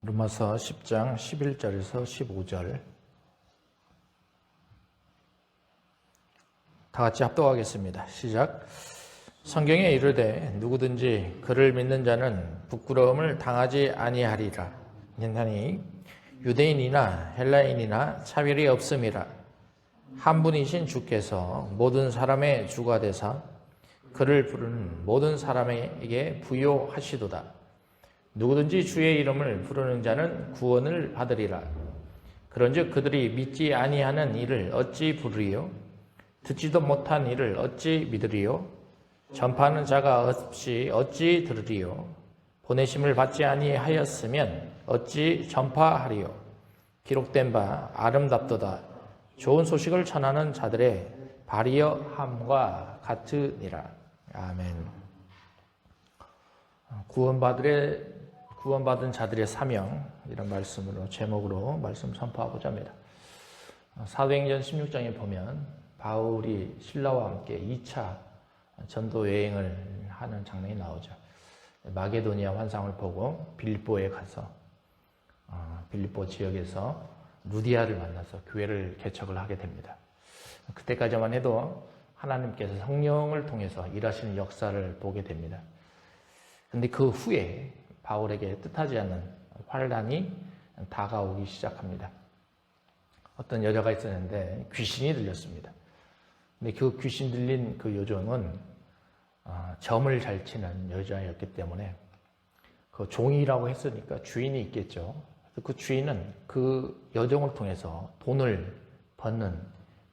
로마서 10장 11절에서 15절 다 같이 합독하겠습니다. 시작. 성경에 이르되 누구든지 그를 믿는 자는 부끄러움을 당하지 아니하리라. 하니 유대인이나 헬라인이나 차별이 없음이라. 한 분이신 주께서 모든 사람의 주가 되사 그를 부르는 모든 사람에게 부요하시도다. 누구든지 주의 이름을 부르는 자는 구원을 받으리라. 그런즉 그들이 믿지 아니하는 이를 어찌 부르리요? 듣지도 못한 이를 어찌 믿으리요? 전파하는 자가 없이 어찌 들으리요? 보내심을 받지 아니하였으면 어찌 전파하리요? 기록된 바 아름답도다. 좋은 소식을 전하는 자들의 발이여함과 같으니라. 아멘. 구원받은 자들의 사명, 이런 말씀으로 제목으로 말씀 선포하고자 합니다. 사도행전 16장에 보면 바울이 신라와 함께 2차 전도 여행을 하는 장면이 나오죠. 마게도니아 환상을 보고 빌립보에 가서 빌립보 지역에서 루디아를 만나서 교회를 개척을 하게 됩니다. 그때까지만 해도 하나님께서 성령을 통해서 일하시는 역사를 보게 됩니다. 그런데 그 후에 바울에게 뜻하지 않은 환란이 다가오기 시작합니다. 어떤 여자가 있었는데 귀신이 들렸습니다. 근데 그 귀신 들린 그 여종은 점을 잘 치는 여자였기 때문에 그 종이라고 했으니까 주인이 있겠죠. 그 주인은 그 여종을 통해서 돈을 버는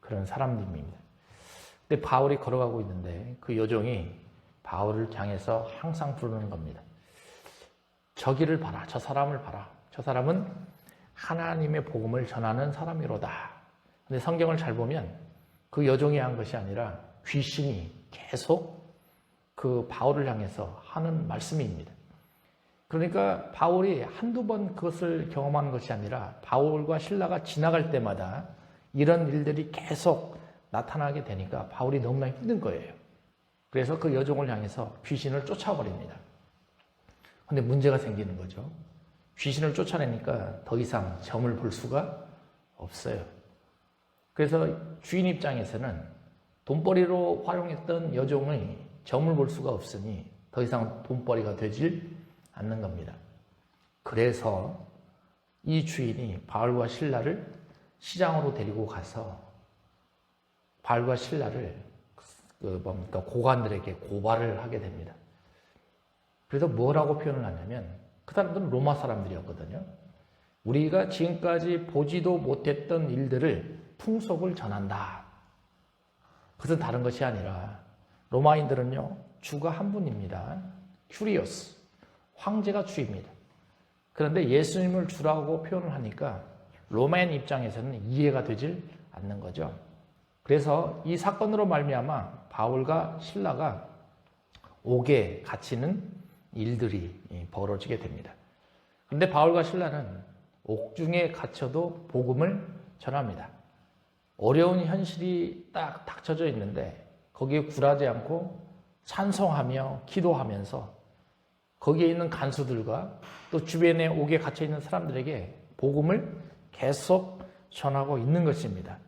그런 사람들입니다. 근데 바울이 걸어가고 있는데 그 여종이 바울을 향해서 항상 부르는 겁니다. 저기를 봐라. 저 사람을 봐라. 저 사람은 하나님의 복음을 전하는 사람이로다. 근데 성경을 잘 보면 그 여종이 한 것이 아니라 귀신이 계속 그 바울을 향해서 하는 말씀입니다. 그러니까 바울이 한두 번 그것을 경험한 것이 아니라 바울과 실라가 지나갈 때마다 이런 일들이 계속 나타나게 되니까 바울이 너무나 힘든 거예요. 그래서 그 여종을 향해서 귀신을 쫓아버립니다. 근데 문제가 생기는 거죠. 귀신을 쫓아내니까 더 이상 점을 볼 수가 없어요. 그래서 주인 입장에서는 돈벌이로 활용했던 여종의 점을 볼 수가 없으니 더 이상 돈벌이가 되질 않는 겁니다. 그래서 이 주인이 바울과 실라를 시장으로 데리고 가서 바울과 실라를 고관들에게 고발을 하게 됩니다. 그래서 뭐라고 표현을 하냐면 그 사람들은 로마 사람들이었거든요. 우리가 지금까지 보지도 못했던 일들을 풍속을 전한다. 그것은 다른 것이 아니라 로마인들은요. 주가 한 분입니다. 큐리오스. 황제가 주입니다. 그런데 예수님을 주라고 표현을 하니까 로마인 입장에서는 이해가 되질 않는 거죠. 그래서 이 사건으로 말미암아 바울과 실라가 옥에 갇히는 일들이 벌어지게 됩니다. 그런데 바울과 실라는 옥중에 갇혀도 복음을 전합니다. 어려운 현실이 딱 닥쳐져 있는데 거기에 굴하지 않고 찬송하며 기도하면서 거기에 있는 간수들과 또 주변에 옥에 갇혀 있는 사람들에게 복음을 계속 전하고 있는 것입니다.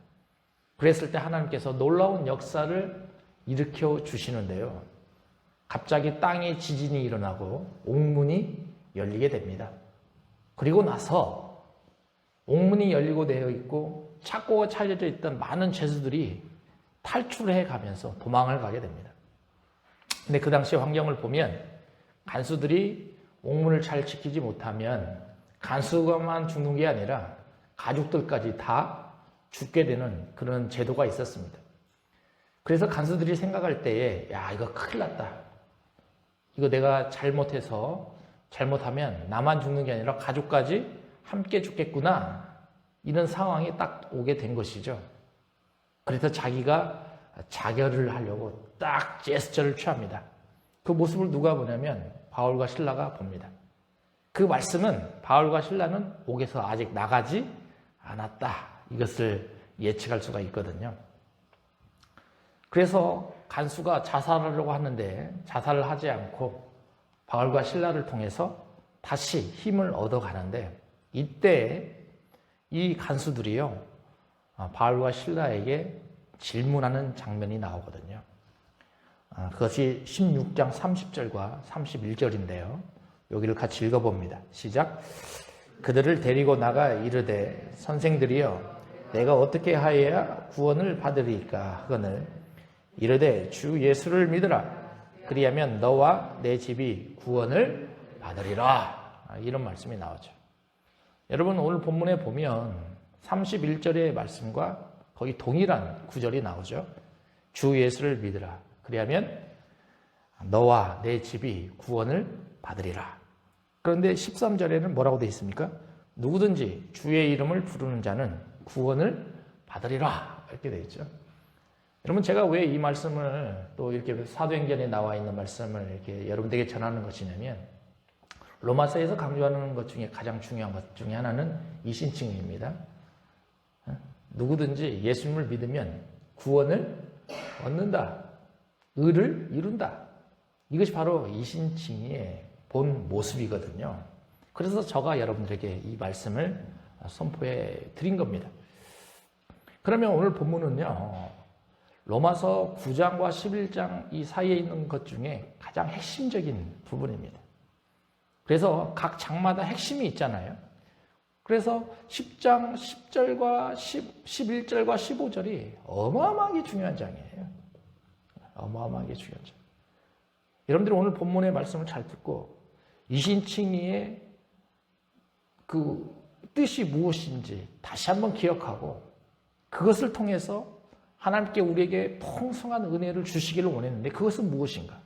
그랬을 때 하나님께서 놀라운 역사를 일으켜 주시는데요. 갑자기 땅에 지진이 일어나고 옥문이 열리게 됩니다. 그리고 나서 옥문이 열리고 되어 있고 착고가 차려져 있던 많은 죄수들이 탈출해 가면서 도망을 가게 됩니다. 근데 그 당시 환경을 보면 간수들이 옥문을 잘 지키지 못하면 간수가만 죽는 게 아니라 가족들까지 다 죽게 되는 그런 제도가 있었습니다. 그래서 간수들이 생각할 때에 야 이거 큰일 났다. 이거 내가 잘못하면 나만 죽는 게 아니라 가족까지 함께 죽겠구나. 이런 상황이 딱 오게 된 것이죠. 그래서 자기가 자결을 하려고 딱 제스처를 취합니다. 그 모습을 누가 보냐면 바울과 실라가 봅니다. 그 말씀은 바울과 실라는 옥에서 아직 나가지 않았다. 이것을 예측할 수가 있거든요. 그래서 간수가 자살하려고 하는데 자살을 하지 않고 바울과 실라를 통해서 다시 힘을 얻어가는데 이때 이 간수들이요, 바울과 실라에게 질문하는 장면이 나오거든요. 그것이 16장 30절과 31절인데요. 여기를 같이 읽어봅니다. 시작. 그들을 데리고 나가 이르되 선생들이여 내가 어떻게 하여야 구원을 받으리까 하거늘 이르되 주 예수를 믿으라. 그리하면 너와 내 집이 구원을 받으리라. 이런 말씀이 나오죠. 여러분 오늘 본문에 보면 31절의 말씀과 거의 동일한 구절이 나오죠. 주 예수를 믿으라. 그리하면 너와 내 집이 구원을 받으리라. 그런데 13절에는 뭐라고 되어 있습니까? 누구든지 주의 이름을 부르는 자는 구원을 받으리라. 이렇게 되어 있죠. 여러분 제가 왜 이 말씀을 또 이렇게 사도행전에 나와 있는 말씀을 이렇게 여러분들에게 전하는 것이냐면 로마서에서 강조하는 것 중에 가장 중요한 것 중에 하나는 이신칭입니다. 누구든지 예수님을 믿으면 구원을 얻는다. 의를 이룬다. 이것이 바로 이신칭의 본 모습이거든요. 그래서 제가 여러분들에게 이 말씀을 선포해 드린 겁니다. 그러면 오늘 본문은요, 로마서 9장과 11장 이 사이에 있는 것 중에 가장 핵심적인 부분입니다. 그래서 각 장마다 핵심이 있잖아요. 그래서 10장 10절과 11절과 15절이 어마어마하게 중요한 장이에요. 어마어마하게 중요한 장. 여러분들이 오늘 본문의 말씀을 잘 듣고 이신칭의의 그 뜻이 무엇인지 다시 한번 기억하고 그것을 통해서 하나님께 우리에게 풍성한 은혜를 주시기를 원했는데 그것은 무엇인가?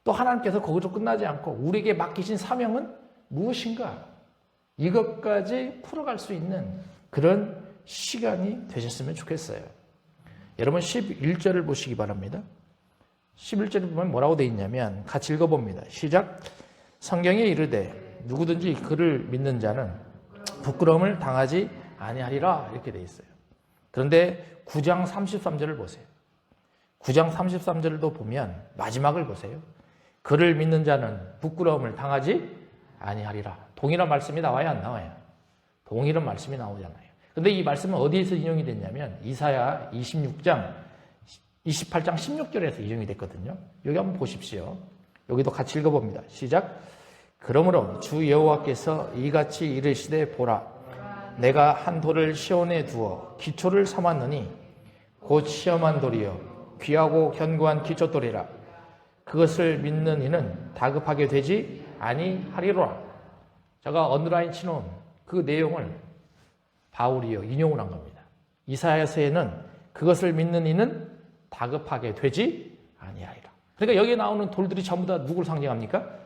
또 하나님께서 거기서 끝나지 않고 우리에게 맡기신 사명은 무엇인가? 이것까지 풀어갈 수 있는 그런 시간이 되셨으면 좋겠어요. 여러분 11절을 보시기 바랍니다. 11절을 보면 뭐라고 되어 있냐면 같이 읽어봅니다. 시작. 성경에 이르되 누구든지 그를 믿는 자는 부끄러움을 당하지 아니하리라 이렇게 되어 있어요. 그런데 9장 33절을 보세요. 9장 33절도 보면 마지막을 보세요. 그를 믿는 자는 부끄러움을 당하지 아니하리라. 동일한 말씀이 나와야 안 나와요? 동일한 말씀이 나오잖아요. 근데 이 말씀은 어디에서 인용이 됐냐면 이사야 26장 28장 16절에서 인용이 됐거든요. 여기 한번 보십시오. 여기도 같이 읽어봅니다. 시작. 그러므로 주 여호와께서 이같이 이르시되 보라 내가 한 돌을 시온에 두어 기초를 삼았느니 곧 시험한 돌이요 귀하고 견고한 기초돌이라. 그것을 믿는 이는 다급하게 되지 아니하리로라. 제가 언더라인 치놓은 그 내용을 바울이요 인용을 한 겁니다. 이사야서에는 그것을 믿는 이는 다급하게 되지 아니하리라. 그러니까 여기에 나오는 돌들이 전부 다 누구를 상징합니까?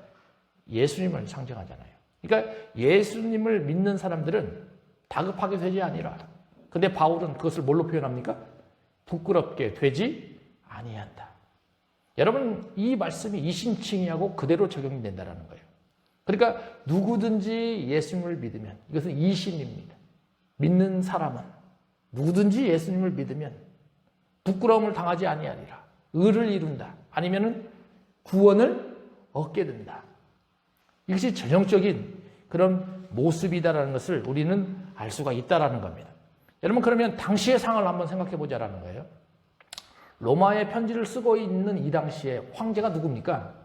예수님을 상징하잖아요. 그러니까 예수님을 믿는 사람들은 다급하게 되지 아니라. 근데 바울은 그것을 뭘로 표현합니까? 부끄럽게 되지 아니한다. 여러분 이 말씀이 이신칭의하고 그대로 적용이 된다는 거예요. 그러니까 누구든지 예수님을 믿으면 이것은 이신입니다. 믿는 사람은 누구든지 예수님을 믿으면 부끄러움을 당하지 아니하리라. 의를 이룬다. 아니면은 구원을 얻게 된다. 이것이 전형적인 그런 모습이다라는 것을 우리는 알 수가 있다라는 겁니다. 여러분 그러면 당시의 상황을 한번 생각해 보자라는 거예요. 로마의 편지를 쓰고 있는 이 당시에 황제가 누굽니까?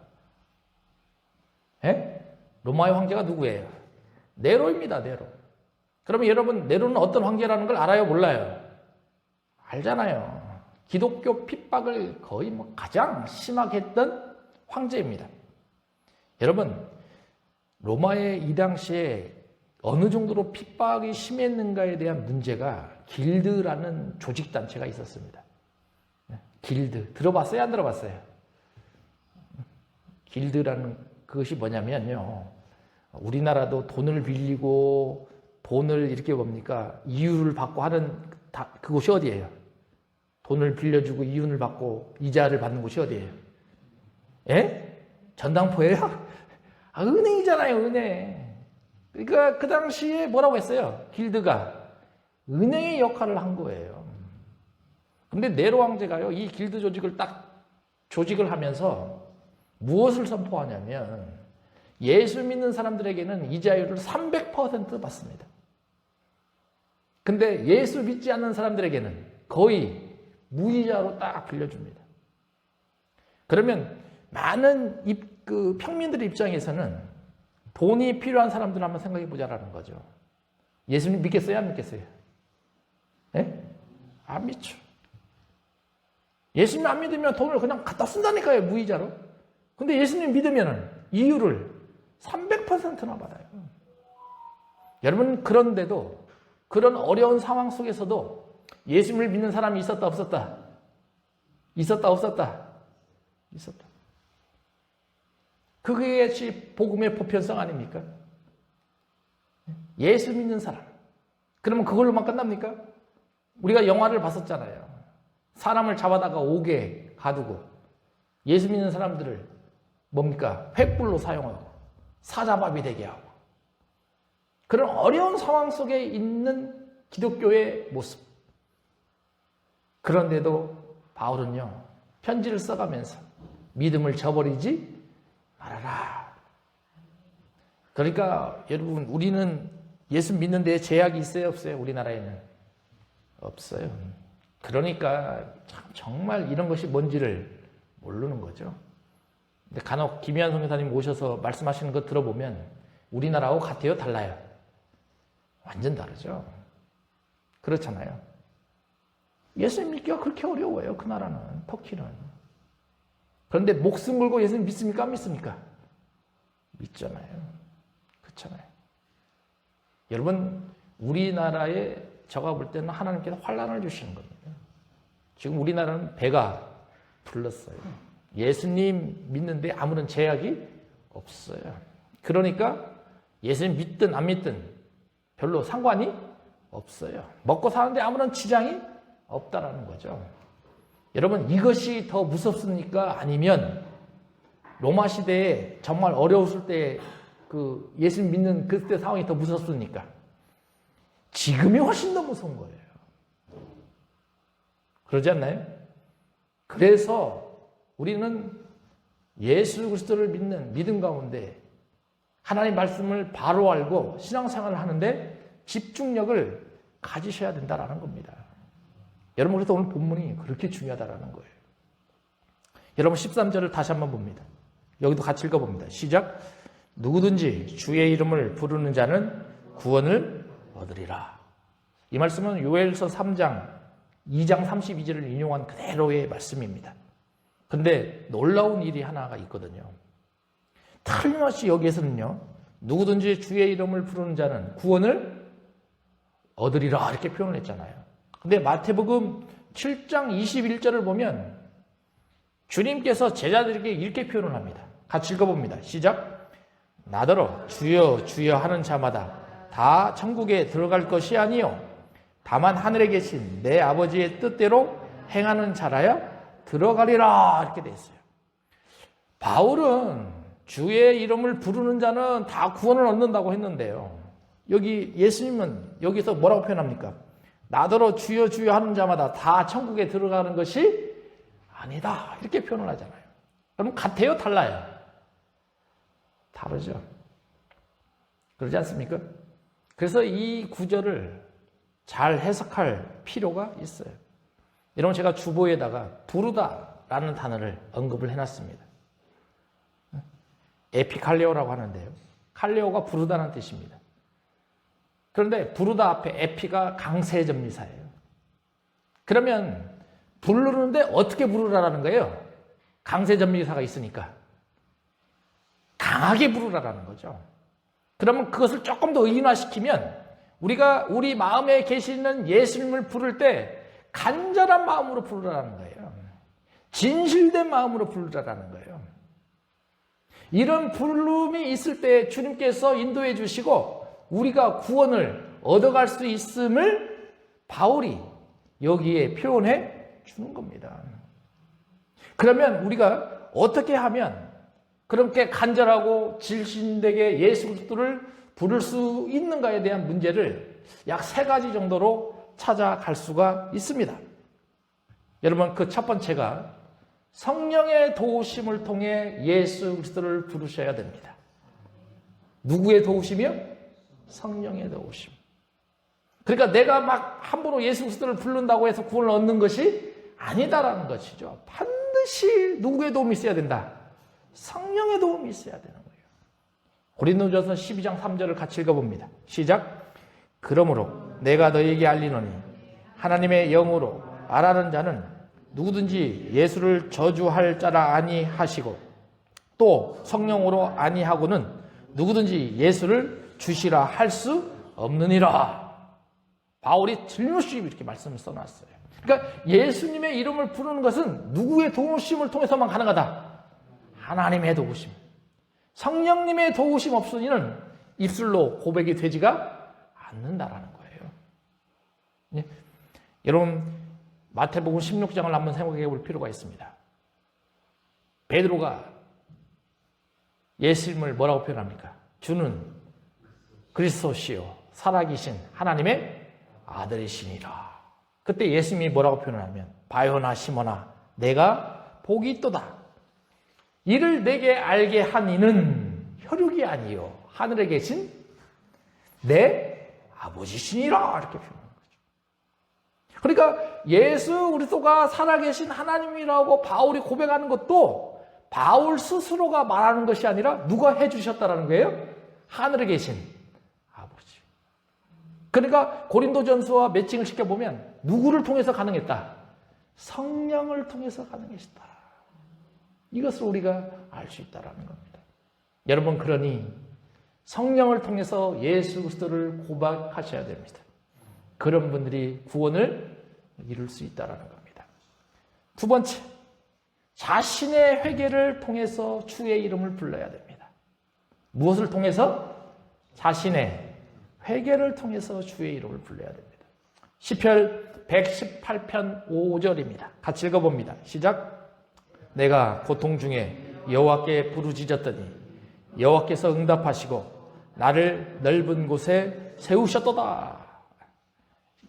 예? 로마의 황제가 누구예요? 네로입니다. 네로. 그러면 여러분 네로는 어떤 황제라는 걸 알아요? 몰라요? 알잖아요. 기독교 핍박을 거의 가장 심하게 했던 황제입니다. 여러분 로마의 이 당시에 어느 정도로 핍박이 심했는가에 대한 문제가 길드라는 조직단체가 있었습니다. 길드. 들어봤어요? 안 들어봤어요? 길드라는 그것이 뭐냐면요. 우리나라도 돈을 빌리고 돈을 이렇게 뭡니까? 이윤을 받고 하는 그곳이 어디예요? 돈을 빌려주고 이윤을 받고 이자를 받는 곳이 어디예요? 예? 전당포예요? 은행이잖아요, 은행. 그러니까 그 당시에 뭐라고 했어요? 길드가 은행의 역할을 한 거예요. 근데 네로 황제가요, 이 길드 조직을 딱 조직을 하면서 무엇을 선포하냐면 예수 믿는 사람들에게는 이자율을 300% 받습니다. 근데 예수 믿지 않는 사람들에게는 거의 무이자로 딱 빌려줍니다. 그러면 많은 평민들의 입장에서는 돈이 필요한 사람들 한번 생각해 보자라는 거죠. 예수님 믿겠어요? 안 믿겠어요? 예? 안 믿죠. 예수님 안 믿으면 돈을 그냥 갖다 쓴다니까요, 무이자로. 근데 예수님 믿으면 이율을 300%나 받아요. 여러분, 그런데도 그런 어려운 상황 속에서도 예수님을 믿는 사람이 있었다, 없었다? 있었다, 없었다? 있었다. 그것이 복음의 보편성 아닙니까? 예수 믿는 사람. 그러면 그걸로만 끝납니까? 우리가 영화를 봤었잖아요. 사람을 잡아다가 옥에 가두고 예수 믿는 사람들을 뭡니까? 횃불로 사용하고 사자밥이 되게 하고 그런 어려운 상황 속에 있는 기독교의 모습. 그런데도 바울은요, 편지를 써가면서 믿음을 저버리지 말아라. 그러니까 여러분, 우리는 예수 믿는 데에 제약이 있어요, 없어요? 우리나라에는 없어요. 그러니까 참 정말 이런 것이 뭔지를 모르는 거죠. 근데 간혹 김희한 선교사님 오셔서 말씀하시는 거 들어보면 우리나라하고 같아요, 달라요? 완전 다르죠. 그렇잖아요. 예수님 믿기가 그렇게 어려워요, 그 나라는, 터키는. 그런데 목숨 걸고 예수님 믿습니까? 안 믿습니까? 믿잖아요. 그렇잖아요. 여러분, 우리나라에 제가 볼 때는 하나님께서 환난을 주시는 겁니다. 지금 우리나라는 배가 불렀어요. 예수님 믿는데 아무런 제약이 없어요. 그러니까 예수님 믿든 안 믿든 별로 상관이 없어요. 먹고 사는데 아무런 지장이 없다라는 거죠. 여러분, 이것이 더 무섭습니까? 아니면 로마 시대에 정말 어려웠을 때 그 예수님 믿는 그때 상황이 더 무섭습니까? 지금이 훨씬 더 무서운 거예요. 그러지 않나요? 그래서 우리는 예수 그리스도를 믿는 믿음 가운데 하나님 말씀을 바로 알고 신앙생활을 하는데 집중력을 가지셔야 된다라는 겁니다. 여러분, 그래서 오늘 본문이 그렇게 중요하다라는 거예요. 여러분, 13절을 다시 한번 봅니다. 여기도 같이 읽어봅니다. 시작. 누구든지 주의 이름을 부르는 자는 구원을 얻으리라. 이 말씀은 요엘서 3장 2장 32절을 인용한 그대로의 말씀입니다. 근데 놀라운 일이 하나가 있거든요. 틀림없이 여기에서는요, 누구든지 주의 이름을 부르는 자는 구원을 얻으리라 이렇게 표현을 했잖아요. 근데 마태복음 7장 21절을 보면 주님께서 제자들에게 이렇게 표현을 합니다. 같이 읽어봅니다. 시작. 나더러 주여 주여 하는 자마다 다 천국에 들어갈 것이 아니요 다만 하늘에 계신 내 아버지의 뜻대로 행하는 자라야 들어가리라 이렇게 돼 있어요. 바울은 주의 이름을 부르는 자는 다 구원을 얻는다고 했는데요. 여기 예수님은 여기서 뭐라고 표현합니까? 나더러 주여 주여 하는 자마다 다 천국에 들어가는 것이 아니다 이렇게 표현을 하잖아요. 그럼 같아요? 달라요? 다르죠. 그러지 않습니까? 그래서 이 구절을 잘 해석할 필요가 있어요. 여러분, 제가 주보에다가 부르다라는 단어를 언급을 해놨습니다. 에피칼레오라고 하는데요. 칼레오가 부르다는 뜻입니다. 그런데 부르다 앞에 에피가 강세전미사예요. 그러면 부르는데 어떻게 부르라라는 거예요? 강세전미사가 있으니까. 강하게 부르라라는 거죠. 그러면 그것을 조금 더 의인화시키면 우리가 우리 마음에 계시는 예수님을 부를 때 간절한 마음으로 부르라는 거예요. 진실된 마음으로 부르라는 거예요. 이런 부름이 있을 때 주님께서 인도해 주시고 우리가 구원을 얻어갈 수 있음을 바울이 여기에 표현해 주는 겁니다. 그러면 우리가 어떻게 하면 그렇게 간절하고 진실되게 예수 그리스도를 부를 수 있는가에 대한 문제를 약 3가지 정도로 찾아갈 수가 있습니다. 여러분, 그 첫 번째가 성령의 도우심을 통해 예수 그리스도를 부르셔야 됩니다. 누구의 도우심이요? 성령의 도우심. 그러니까 내가 막 함부로 예수 그리스도를 부른다고 해서 구원을 얻는 것이 아니다라는 것이죠. 반드시 누구의 도움이 있어야 된다? 성령의 도움이 있어야 되는 거예요. 고린도전서 12장 3절을 같이 읽어봅니다. 시작. 그러므로 내가 너희에게 알리노니 하나님의 영으로 말하는 자는 누구든지 예수를 저주할 자라 아니하시고 또 성령으로 아니하고는 누구든지 예수를 주시라 할 수 없느니라. 바울이 틀림없이 이렇게 말씀을 써놨어요. 그러니까 예수님의 이름을 부르는 것은 누구의 도우심을 통해서만 가능하다? 하나님의 도우심. 성령님의 도우심 없으니는 입술로 고백이 되지가 않는다라는 거예요. 예? 여러분 마태복음 16장을 한번 생각해 볼 필요가 있습니다. 베드로가 예수님을 뭐라고 표현합니까? 주는 그리스도시요 살아계신 하나님의 아들이시니라. 그때 예수님이 뭐라고 표현하면 바요나 시모나 내가 복이 있도다. 이를 내게 알게 한 이는 혈육이 아니요 하늘에 계신 내 아버지시니라. 이렇게 표현하는 거죠. 그러니까 예수 그리스도가 살아계신 하나님이라고 바울이 고백하는 것도 바울 스스로가 말하는 것이 아니라 누가 해주셨다라는 거예요? 하늘에 계신 아버지. 그러니까 고린도전서와 매칭을 시켜보면 누구를 통해서 가능했다? 성령을 통해서 가능했다. 이것을 우리가 알 수 있다는 겁니다. 여러분 그러니 성령을 통해서 예수 그리스도를 고백하셔야 됩니다. 그런 분들이 구원을 이룰 수 있다는 겁니다. 두 번째, 자신의 회개를 통해서 주의 이름을 불러야 됩니다. 무엇을 통해서? 자신의 회개를 통해서 주의 이름을 불러야 됩니다. 시편 118편 5절입니다. 같이 읽어봅니다. 시작. 내가 고통 중에 여호와께 부르짖었더니 여호와께서 응답하시고 나를 넓은 곳에 세우셨도다.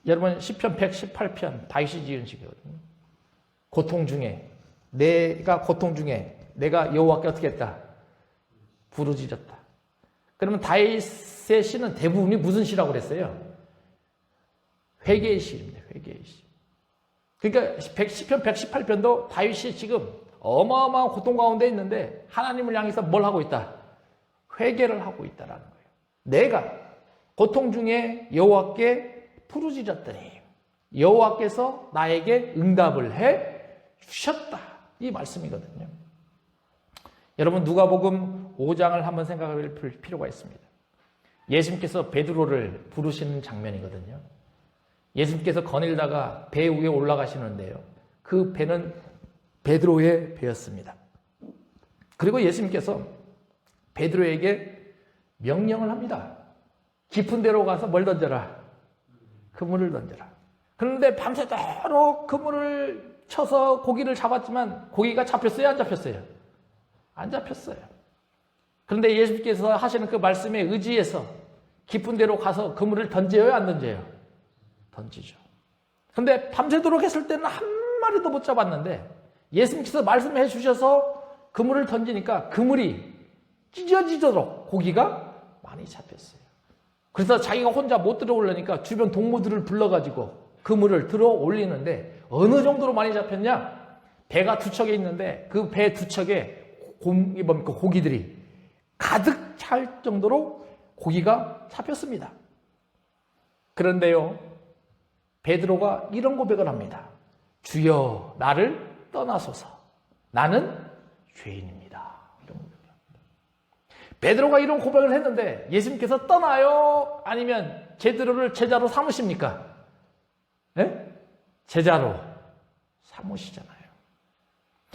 여러분 시편 118편 다윗이 지은 시거든요. 고통 중에 내가 여호와께 어떻게 했다? 부르짖었다. 그러면 다윗의 시는 대부분이 무슨 시라고 그랬어요? 회개의 시입니다. 회개의 시. 그러니까 시편 118편도 다윗이 지금 어마어마한 고통 가운데 있는데 하나님을 향해서 뭘 하고 있다? 회개를 하고 있다는 거예요. 내가 고통 중에 여호와께 부르짖었더니 여호와께서 나에게 응답을 해 주셨다. 이 말씀이거든요. 여러분 누가복음 5장을 한번 생각해 볼 필요가 있습니다. 예수님께서 베드로를 부르시는 장면이거든요. 예수님께서 거닐다가 배 위에 올라가시는데요. 그 배는 베드로의 배였습니다. 그리고 예수님께서 베드로에게 명령을 합니다. 깊은 데로 가서 뭘 던져라? 그물을 던져라. 그런데 밤새도록 그물을 쳐서 고기를 잡았지만 고기가 잡혔어요? 안 잡혔어요? 안 잡혔어요. 그런데 예수님께서 하시는 그 말씀에 의지해서 깊은 데로 가서 그물을 던져요? 안 던져요? 던지죠. 그런데 밤새도록 했을 때는 한 마리도 못 잡았는데 예수님께서 말씀해 주셔서 그물을 던지니까 그물이 찢어지도록 고기가 많이 잡혔어요. 그래서 자기가 혼자 못 들어오려니까 주변 동무들을 불러가지고 그물을 들어 올리는데 어느 정도로 많이 잡혔냐? 배가 두 척에 있는데 그 배 두 척에 고기들이 가득 찰 정도로 고기가 잡혔습니다. 그런데요, 베드로가 이런 고백을 합니다. 주여 나를 떠나소서. 나는 죄인입니다. 이런 고백을 합니다. 베드로가 이런 고백을 했는데 예수님께서 떠나요? 아니면 베드로를 제자로 삼으십니까? 네? 제자로 삼으시잖아요.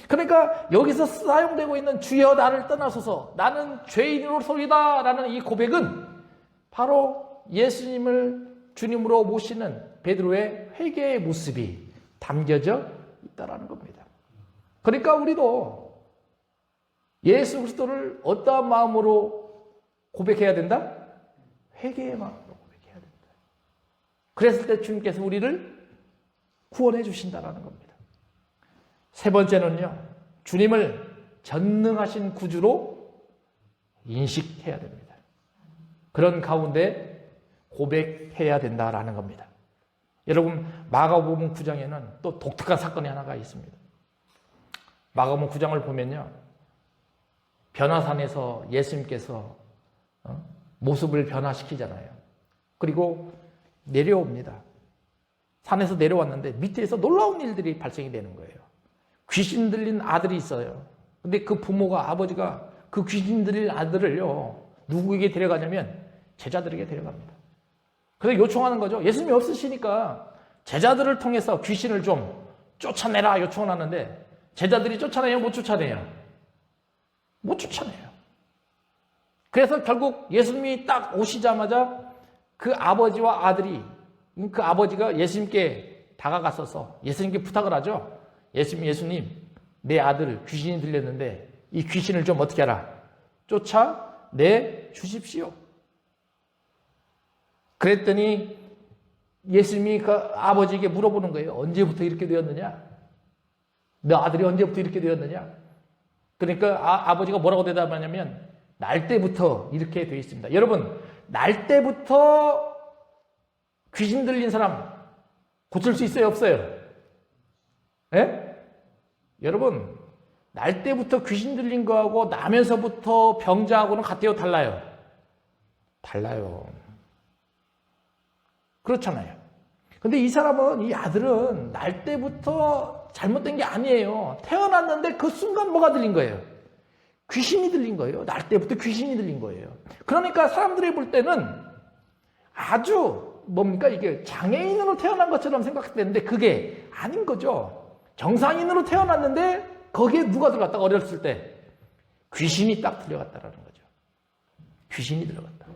그러니까 여기서 사용되고 있는 주여 나를 떠나소서 나는 죄인으로소이다 라는 이 고백은 바로 예수님을 주님으로 모시는 베드로의 회개의 모습이 담겨져 있다는 겁니다. 그러니까 우리도 예수 그리스도를 어떠한 마음으로 고백해야 된다? 회개의 마음으로 고백해야 된다. 그랬을 때 주님께서 우리를 구원해 주신다는 겁니다. 세 번째는요, 주님을 전능하신 구주로 인식해야 됩니다. 그런 가운데 고백해야 된다라는 겁니다. 여러분, 마가복음 9장에는 또 독특한 사건이 하나가 있습니다. 마가복음 9장을 보면요, 변화산에서 예수님께서 모습을 변화시키잖아요. 그리고 내려옵니다. 산에서 내려왔는데 밑에서 놀라운 일들이 발생이 되는 거예요. 귀신 들린 아들이 있어요. 근데 그 부모가, 아버지가 그 귀신 들린 아들을요, 누구에게 데려가냐면 제자들에게 데려갑니다. 그래서 요청하는 거죠. 예수님이 없으시니까 제자들을 통해서 귀신을 좀 쫓아내라 요청을 하는데, 제자들이 쫓아내요, 못 쫓아내요? 못 쫓아내요. 그래서 결국 예수님이 딱 오시자마자 그 아버지와 아들이, 그 아버지가 예수님께 다가갔어서 예수님께 부탁을 하죠. 예수님, 내 아들 귀신이 들렸는데 이 귀신을 좀 어떻게 하라? 쫓아내 주십시오. 그랬더니 예수님이 그 아버지에게 물어보는 거예요. 언제부터 이렇게 되었느냐? 너 아들이 언제부터 이렇게 되었느냐? 그러니까 아버지가 뭐라고 대답하냐면, 날 때부터 이렇게 되어 있습니다. 여러분, 날 때부터 귀신 들린 사람 고칠 수 있어요, 없어요? 예? 여러분, 날 때부터 귀신 들린 거하고 나면서부터 병자하고는 같아요, 달라요? 달라요. 그렇잖아요. 근데 이 사람은, 이 아들은 날 때부터 잘못된 게 아니에요. 태어났는데 그 순간 뭐가 들린 거예요? 귀신이 들린 거예요. 날 때부터 귀신이 들린 거예요. 그러니까 사람들이 볼 때는 아주 뭡니까? 이게 장애인으로 태어난 것처럼 생각되는데 그게 아닌 거죠. 정상인으로 태어났는데 거기에 누가 들어갔다가 어렸을 때 귀신이 딱 들어갔다라는 거죠. 귀신이 들어갔다.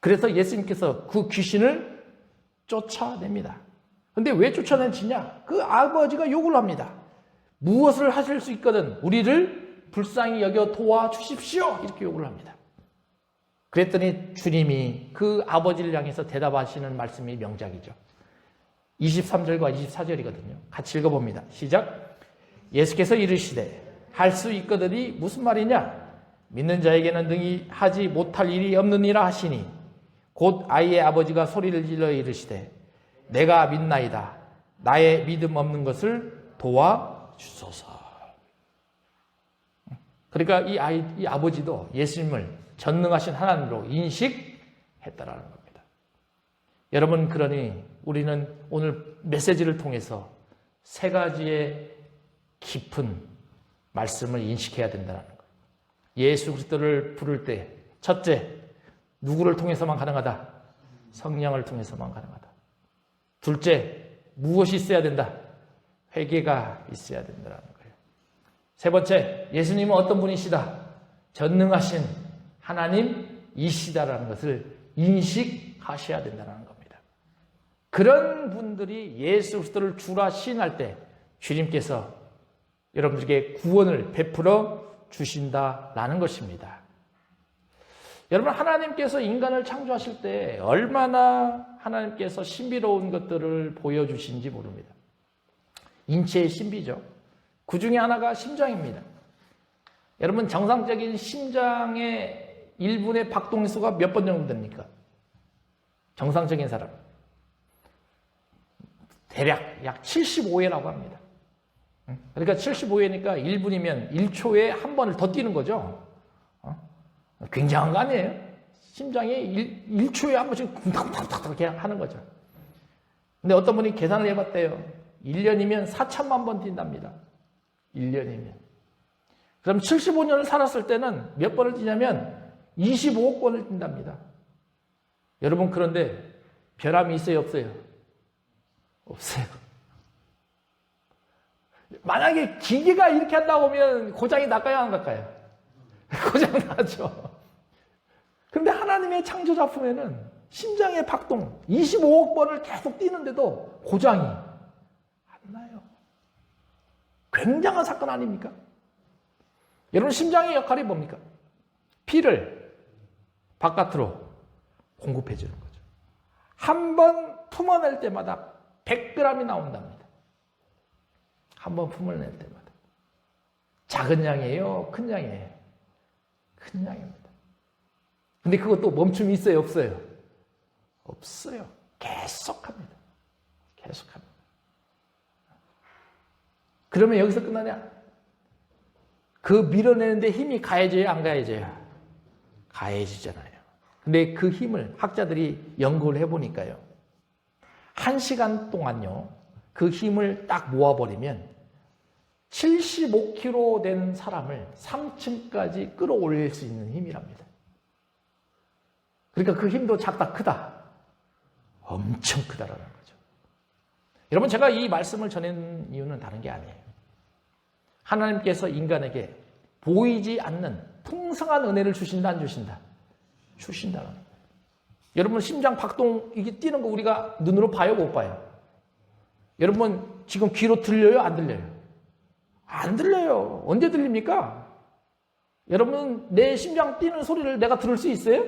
그래서 예수님께서 그 귀신을 쫓아냅니다. 근데 왜 쫓아내지냐? 그 아버지가 요구를 합니다. 무엇을 하실 수 있거든 우리를 불쌍히 여겨 도와주십시오. 이렇게 요구를 합니다. 그랬더니 주님이 그 아버지를 향해서 대답하시는 말씀이 명작이죠. 23절과 24절이거든요. 같이 읽어봅니다. 시작. 예수께서 이르시되 할 수 있거든이 무슨 말이냐? 믿는 자에게는 능히 하지 못할 일이 없느니라 하시니 곧 아이의 아버지가 소리를 질러 이르시되 내가 믿나이다. 나의 믿음 없는 것을 도와주소서. 그러니까 이 아버지도 예수님을 전능하신 하나님으로 인식했다라는 겁니다. 여러분, 그러니 우리는 오늘 메시지를 통해서 세 가지의 깊은 말씀을 인식해야 된다는 거예요. 예수 그리스도를 부를 때 첫째, 누구를 통해서만 가능하다? 성령을 통해서만 가능하다. 둘째, 무엇이 있어야 된다? 회개가 있어야 된다는 거예요. 세 번째, 예수님은 어떤 분이시다? 전능하신 하나님이시다라는 것을 인식하셔야 된다는 겁니다. 그런 분들이 예수 그리스도를 주라 시인할 때 주님께서 여러분들에게 구원을 베풀어 주신다라는 것입니다. 여러분, 하나님께서 인간을 창조하실 때 얼마나 하나님께서 신비로운 것들을 보여주신지 모릅니다. 인체의 신비죠. 그 중에 하나가 심장입니다. 여러분, 정상적인 심장의 1분의 박동수가 몇 번 정도 됩니까? 정상적인 사람. 대략 약 75회라고 합니다. 그러니까 75회니까 1분이면 1초에 한 번을 더 뛰는 거죠. 굉장한 거 아니에요? 심장이 1초에 한 번씩 쿵탁쿵탁 이렇게 하는 거죠. 근데 어떤 분이 계산을 해봤대요. 1년이면 4천만 번 뛴답니다. 1년이면. 그럼 75년을 살았을 때는 몇 번을 뛰냐면 25억 번을 뛴답니다. 여러분, 그런데 결함이 있어요, 없어요? 없어요. 만약에 기계가 이렇게 한다고 하면 고장이 날까요, 안 날까요? 고장 나죠. 그런데 하나님의 창조 작품에는 심장의 박동 25억 번을 계속 뛰는데도 고장이 안 나요. 굉장한 사건 아닙니까? 여러분, 심장의 역할이 뭡니까? 피를 바깥으로 공급해 주는 거죠. 한 번 품어낼 때마다 100g이 나온답니다. 한 번 품을 낼 때마다. 작은 양이에요? 큰 양이에요? 큰 양입니다. 근데 그것도 멈춤이 있어요, 없어요? 없어요. 계속합니다. 계속합니다. 그러면 여기서 끝나냐? 그 밀어내는데 힘이 가해져요, 안 가해져요? 가해지잖아요. 근데 그 힘을 학자들이 연구를 해보니까요. 1시간 동안요, 그 힘을 딱 모아버리면 75kg 된 사람을 3층까지 끌어올릴 수 있는 힘이랍니다. 그러니까 그 힘도 작다, 크다? 엄청 크다라는 거죠. 여러분, 제가 이 말씀을 전한 이유는 다른 게 아니에요. 하나님께서 인간에게 보이지 않는 풍성한 은혜를 주신다, 안 주신다? 주신다는 거예요. 여러분, 심장 박동, 이게 뛰는 거 우리가 눈으로 봐요, 못 봐요? 여러분, 지금 귀로 들려요, 안 들려요? 안 들려요. 언제 들립니까? 여러분, 내 심장 뛰는 소리를 내가 들을 수 있어요?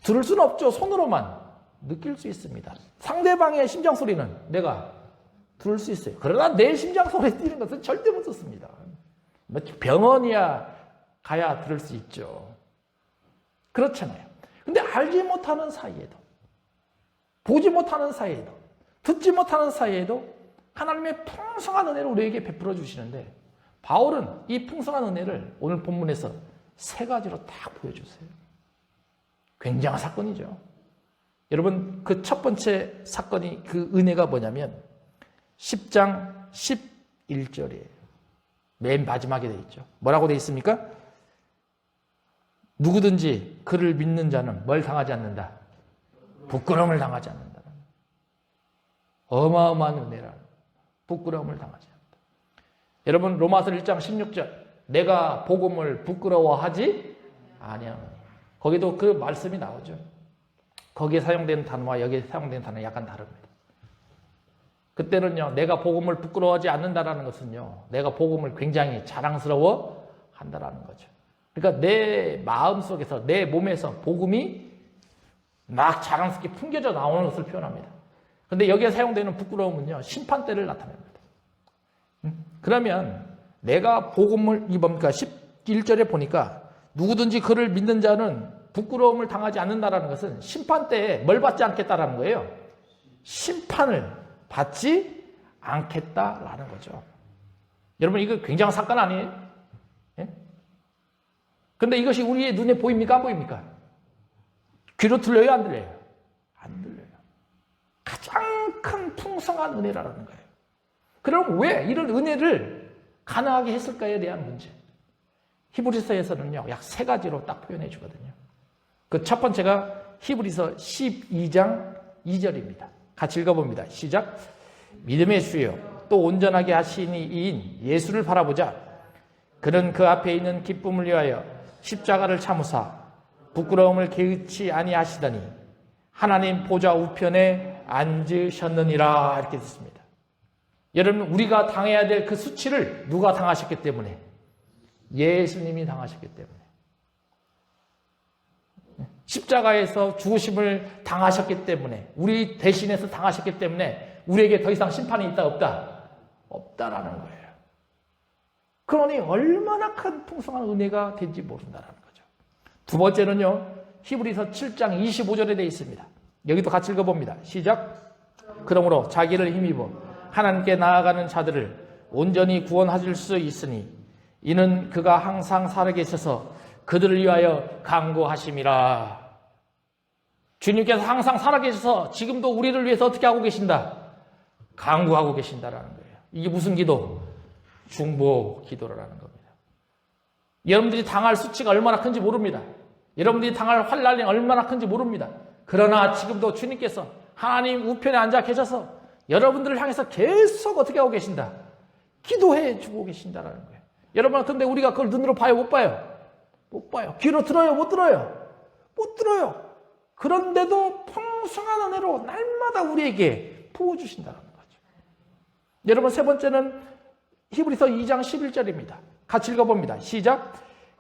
들을 수는 없죠. 손으로만 느낄 수 있습니다. 상대방의 심장 소리는 내가 들을 수 있어요. 그러나 내 심장 소리 뛰는 것은 절대 못 듣습니다. 병원이야 가야 들을 수 있죠. 그렇잖아요. 근데 알지 못하는 사이에도, 보지 못하는 사이에도, 듣지 못하는 사이에도 하나님의 풍성한 은혜를 우리에게 베풀어 주시는데, 바울은 이 풍성한 은혜를 오늘 본문에서 3가지로 딱 보여주세요. 굉장한 사건이죠. 여러분, 그 첫 번째 사건이, 그 은혜가 뭐냐면 10장 11절이에요. 맨 마지막에 되어 있죠. 뭐라고 되어 있습니까? 누구든지 그를 믿는 자는 뭘 당하지 않는다? 부끄러움을 당하지 않는다. 어마어마한 은혜라는, 부끄러움을 당하지 않는다. 여러분, 로마서 1장 16절, 내가 복음을 부끄러워하지 아니하노니. 거기도 그 말씀이 나오죠. 거기에 사용된 단어와 여기에 사용된 단어는 약간 다릅니다. 그때는요, 내가 복음을 부끄러워하지 않는다라는 것은요, 내가 복음을 굉장히 자랑스러워 한다라는 거죠. 그러니까 내 마음속에서, 내 몸에서 복음이 막 자랑스럽게 풍겨져 나오는 것을 표현합니다. 근데 여기에 사용되는 부끄러움은요, 심판대를 나타냅니다. 그러면 내가 복음을, 이 뭡니까? 11절에 보니까 누구든지 그를 믿는 자는 부끄러움을 당하지 않는다라는 것은 심판대에 뭘 받지 않겠다라는 거예요? 심판을 받지 않겠다라는 거죠. 여러분, 이거 굉장한 사건 아니에요? 예? 근데 이것이 우리의 눈에 보입니까? 안 보입니까? 귀로 들려요? 안 들려요? 안 들려요. 가장 큰 풍성한 은혜라는 거예요. 그럼 왜 이런 은혜를 가능하게 했을까에 대한 문제. 히브리서에서는요, 약 3가지로 딱 표현해 주거든요. 그 첫 번째가 히브리서 12장 2절입니다. 같이 읽어봅니다. 시작. 믿음의 주여 또 온전하게 하시니 이인 예수를 바라보자. 그는 그 앞에 있는 기쁨을 위하여 십자가를 참으사 부끄러움을 개의치 아니하시더니 하나님 보좌 우편에 앉으셨느니라. 이렇게 됐습니다. 여러분, 우리가 당해야 될 그 수치를 누가 당하셨기 때문에? 예수님이 당하셨기 때문에. 십자가에서 죽으심을 당하셨기 때문에, 우리 대신해서 당하셨기 때문에 우리에게 더 이상 심판이 있다 없다? 없다라는 거예요. 그러니 얼마나 큰 풍성한 은혜가 된지 모른다라는 거죠. 두 번째는요, 히브리서 7장 25절에 되어 있습니다. 여기도 같이 읽어봅니다. 시작. 그러므로 자기를 힘입어 하나님께 나아가는 자들을 온전히 구원하실 수 있으니 이는 그가 항상 살아계셔서 그들을 위하여 간구하심이라. 주님께서 항상 살아계셔서 지금도 우리를 위해서 어떻게 하고 계신다? 간구하고 계신다라는 거예요. 이게 무슨 기도? 중보 기도라는 겁니다. 여러분들이 당할 수치가 얼마나 큰지 모릅니다. 여러분들이 당할 환난이 얼마나 큰지 모릅니다. 그러나 지금도 주님께서 하나님 우편에 앉아 계셔서 여러분들을 향해서 계속 어떻게 하고 계신다? 기도해 주고 계신다라는 거예요. 여러분, 근데 우리가 그걸 눈으로 봐요, 못 봐요? 못 봐요. 귀로 들어요, 못 들어요? 못 들어요. 그런데도 풍성한 은혜로 날마다 우리에게 부어주신다는 거죠. 여러분, 세 번째는 히브리서 2장 11절입니다. 같이 읽어봅니다. 시작.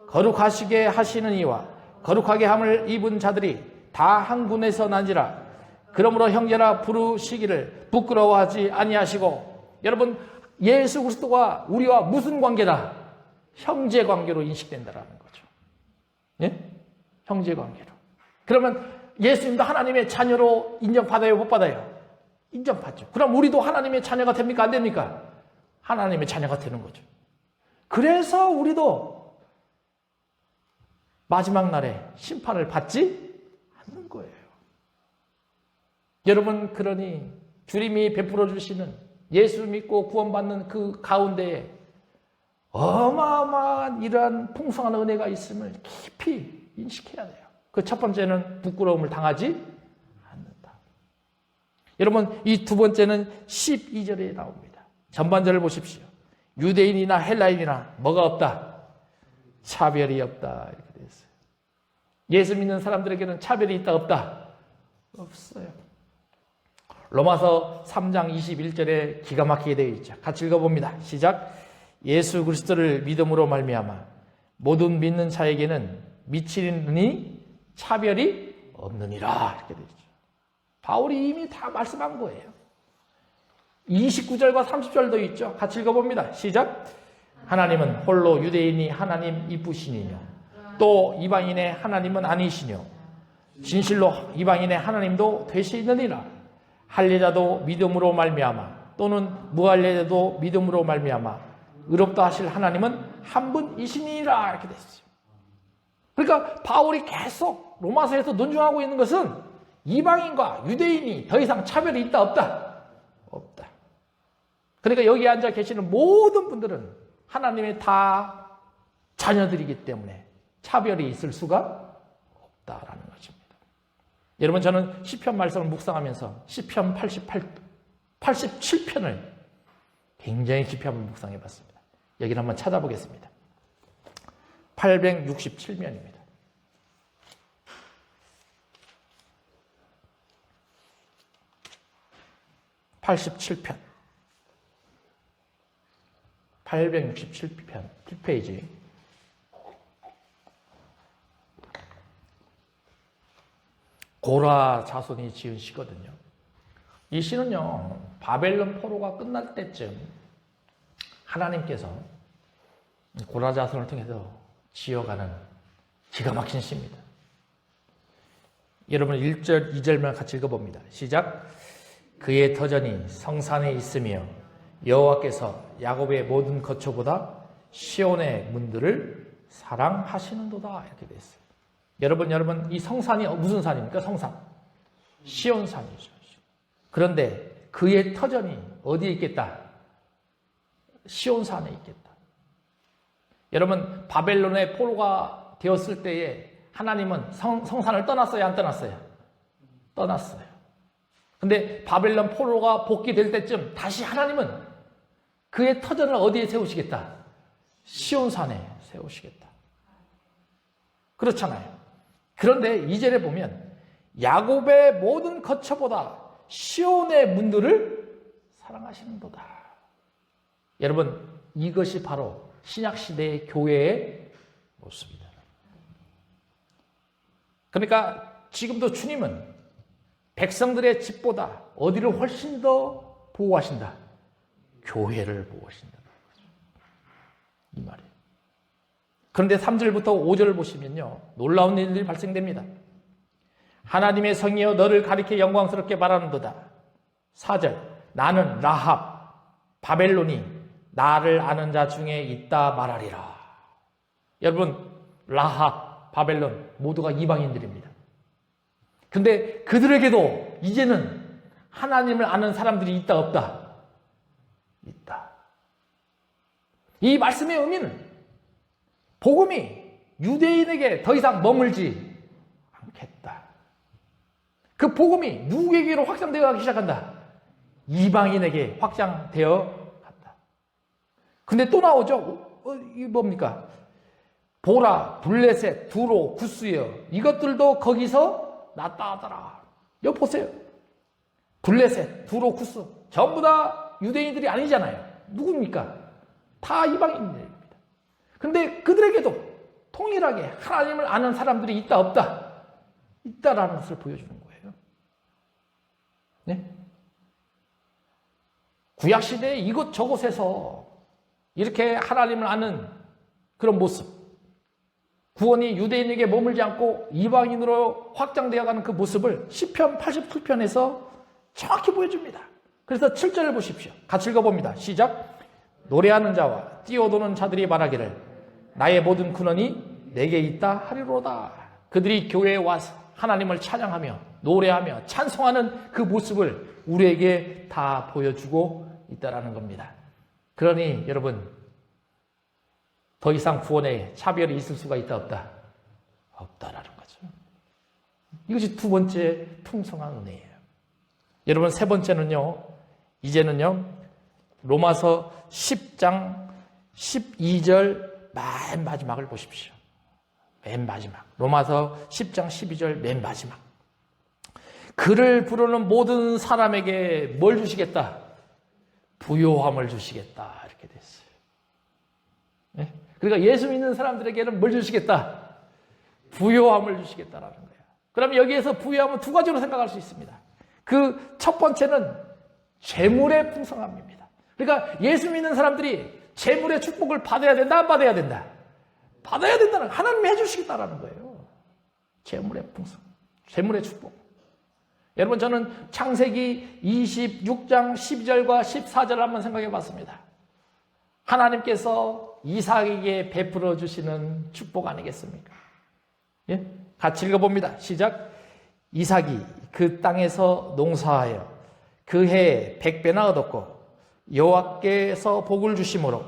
거룩하시게 하시는 이와 거룩하게 함을 입은 자들이 다 한 군에서 난지라. 그러므로 형제라 부르시기를 부끄러워하지 아니하시고. 여러분, 예수 그리스도가 우리와 무슨 관계다? 형제 관계로 인식된다라는 거죠. 예? 형제관계로. 그러면 예수님도 하나님의 자녀로 인정받아요, 못 받아요? 인정받죠. 그럼 우리도 하나님의 자녀가 됩니까, 안 됩니까? 하나님의 자녀가 되는 거죠. 그래서 우리도 마지막 날에 심판을 받지 않는 거예요. 여러분, 그러니 주님이 베풀어 주시는, 예수 믿고 구원받는 그 가운데에 어마어마한 이러한 풍성한 은혜가 있음을 깊이 인식해야 돼요. 그 첫 번째는 부끄러움을 당하지 않는다. 여러분, 이 두 번째는 12절에 나옵니다. 전반절을 보십시오. 유대인이나 헬라인이나 뭐가 없다? 차별이 없다. 이렇게 되어 있어요. 예수 믿는 사람들에게는 차별이 있다, 없다? 없어요. 로마서 3장 21절에 기가 막히게 되어 있죠. 같이 읽어봅니다. 시작. 예수 그리스도를 믿음으로 말미암아 모든 믿는 자에게는 미치는 차별이 없느니라. 이렇게 되어 있죠. 바울이 이미 다 말씀한 거예요. 29절과 30절도 있죠. 같이 읽어봅니다. 시작. 하나님은 홀로 유대인이 하나님 이쁘시니며 또 이방인의 하나님은 아니시뇨. 진실로 이방인의 하나님도 되시느니라. 할례자도 믿음으로 말미암아 또는 무할례자도 믿음으로 말미암아 의롭다 하실 하나님은 한 분이시니라. 이렇게 됐어요. 그러니까 바울이 계속 로마서에서 논증하고 있는 것은 이방인과 유대인이 더 이상 차별이 있다, 없다? 없다. 그러니까 여기 앉아 계시는 모든 분들은 하나님의 다 자녀들이기 때문에 차별이 있을 수가 없다라는 것입니다. 여러분, 저는 시편 말씀을 묵상하면서 시편 87편을 굉장히 깊이 한번 묵상해 봤습니다. 여기를 한번 찾아보겠습니다. 867면입니다. 87편. 867편, 1페이지. 고라 자손이 지은 시거든요. 이 시는요, 바벨론 포로가 끝날 때쯤 하나님께서 고라 자손을 통해서 지어가는 기가 막힌 시입니다. 여러분 1절, 2절만 같이 읽어봅니다. 시작. 그의 터전이 성산에 있으며 여호와께서 야곱의 모든 거처보다 시온의 문들을 사랑하시는도다. 이렇게 되어 있어요. 여러분, 이 성산이 무슨 산입니까? 성산. 시온산이죠. 그런데 그의 터전이 어디에 있겠다? 시온산에 있겠다. 여러분, 바벨론의 포로가 되었을 때에 하나님은 성산을 떠났어요, 안 떠났어요? 떠났어요. 근데 바벨론 포로가 복귀될 때쯤 다시 하나님은 그의 터전을 어디에 세우시겠다? 시온산에 세우시겠다. 그렇잖아요. 그런데 2절에 보면 야곱의 모든 거처보다 시온의 문들을 사랑하시는도다. 여러분, 이것이 바로 신약시대의 교회의 모습이다. 그러니까 지금도 주님은 백성들의 집보다 어디를 훨씬 더 보호하신다? 교회를 보호하신다. 이 말이에요. 그런데 3절부터 5절을 보시면요, 놀라운 일들이 발생됩니다. 하나님의 성이여 너를 가리켜 영광스럽게 말하는도다. 4절. 나는 라합 바벨론이 나를 아는 자 중에 있다 말하리라. 여러분, 라합 바벨론 모두가 이방인들입니다. 근데 그들에게도 이제는 하나님을 아는 사람들이 있다, 없다? 있다. 이 말씀의 의미는 복음이 유대인에게 더 이상 머물지 않겠다. 그 복음이 누구에게로 확장되어 가기 시작한다? 이방인에게 확장되어 간다. 근데 또 나오죠? 이게 뭡니까? 보라, 블레셋, 두로, 구스여, 이것들도 거기서 났다 하더라. 여기 보세요. 블레셋, 두로, 구스 전부 다 유대인들이 아니잖아요. 누굽니까? 다 이방인들입니다. 근데 그들에게도 통일하게 하나님을 아는 사람들이 있다, 없다? 있다라는 것을 보여주는 거예요. 네? 구약시대에 이곳저곳에서 이렇게 하나님을 아는 그런 모습, 구원이 유대인에게 머물지 않고 이방인으로 확장되어가는 그 모습을 시편 88편에서 정확히 보여줍니다. 그래서 7절을 보십시오. 같이 읽어봅니다. 시작. 노래하는 자와 뛰어도는 자들이 말하기를 나의 모든 근원이 내게 있다 하리로다. 그들이 교회에 와서 하나님을 찬양하며 노래하며 찬송하는 그 모습을 우리에게 다 보여주고 있다라는 겁니다. 그러니 여러분, 더 이상 구원에 차별이 있을 수가 있다 없다? 없다라는 거죠. 이것이 두 번째 풍성한 은혜예요. 여러분, 세 번째는요, 이제는요, 로마서 10장 12절 맨 마지막을 보십시오. 맨 마지막. 로마서 10장 12절 맨 마지막. 그를 부르는 모든 사람에게 뭘 주시겠다? 부요함을 주시겠다. 이렇게 됐어요. 네? 그러니까 예수 믿는 사람들에게는 뭘 주시겠다? 부요함을 주시겠다라는 거예요. 그럼 여기에서 부요함은 두 가지로 생각할 수 있습니다. 그 첫 번째는 재물의 풍성함입니다. 그러니까 예수 믿는 사람들이 재물의 축복을 받아야 된다, 안 받아야 된다? 받아야 된다는, 하나님이 해주시겠다라는 거예요. 재물의 풍성, 재물의 축복. 여러분, 저는 창세기 26장 12절과 14절을 한번 생각해 봤습니다. 하나님께서 이삭에게 베풀어 주시는 축복 아니겠습니까? 예? 같이 읽어봅니다. 시작. 이삭이 그 땅에서 농사하여 그 해에 100배나 얻었고 여호와께서 복을 주심으로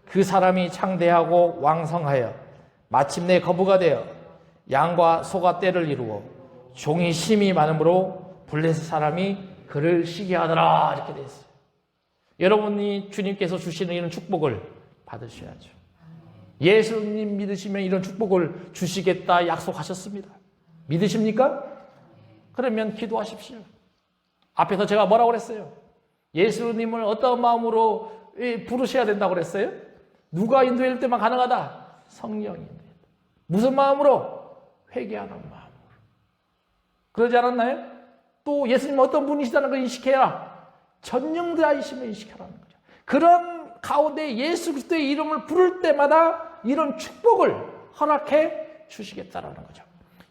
그 사람이 창대하고 왕성하여 마침내 거부가 되어 양과 소가 떼를 이루고 종이 심이 많으므로 블레셋 사람이 그를 시기하더라. 이렇게 되어 있어요. 여러분이 주님께서 주시는 이런 축복을 받으셔야죠. 예수님 믿으시면 이런 축복을 주시겠다 약속하셨습니다. 믿으십니까? 그러면 기도하십시오. 앞에서 제가 뭐라고 그랬어요? 예수님을 어떤 마음으로 부르셔야 된다고 그랬어요? 누가 인도할 때만 가능하다? 성령이 인도할 때. 무슨 마음으로? 회개하는 마음으로. 그러지 않았나요? 또 예수님 어떤 분이시다는 걸 인식해라. 전능자이심을 인식하라는 거죠. 그런 가운데 예수 그리스도의 이름을 부를 때마다 이런 축복을 허락해 주시겠다라는 거죠.